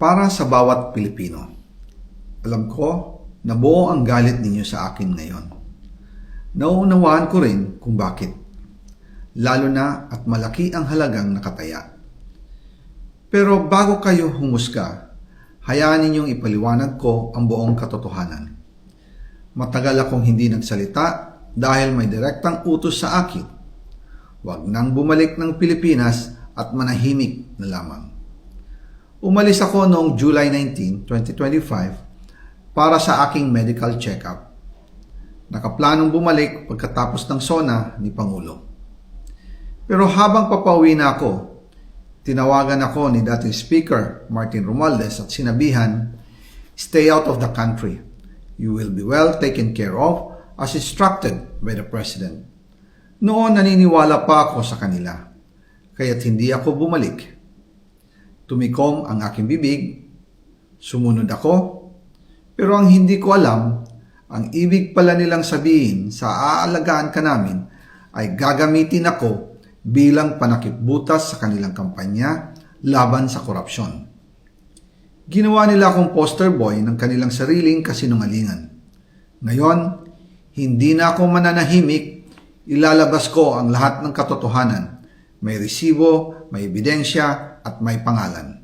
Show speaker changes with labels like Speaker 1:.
Speaker 1: Para sa bawat Pilipino, alam ko na buo ang galit ninyo sa akin ngayon. Nauunawaan ko rin kung bakit, lalo na at malaki ang halagang nakataya. Pero bago kayo humusga, hayaan ninyong ipaliwanag ko ang buong katotohanan. Matagal akong hindi nagsalita dahil may direktang utos sa akin. Huwag nang bumalik ng Pilipinas at manahimik na lamang. Umalis ako noong July 19, 2025 para sa aking medical check-up. Nakaplanong bumalik pagkatapos ng SONA ni Pangulo. Pero habang papauwi na ako, tinawagan ako ni dating Speaker Martin Romualdez at sinabihan, "Stay out of the country. You will be well taken care of as instructed by the President." Noon naniniwala pa ako sa kanila, kaya't hindi ako bumalik. Tumikom ang aking bibig, sumunod ako, pero ang hindi ko alam, ang ibig pala nilang sabihin sa aalagaan ka namin ay gagamitin ako bilang panakipbutas sa kanilang kampanya laban sa korupsyon. Ginawa nila akong poster boy ng kanilang sariling kasinungalingan. Ngayon, hindi na ako mananahimik, ilalabas ko ang lahat ng katotohanan. May resibo, may ebidensya, at may pangalan.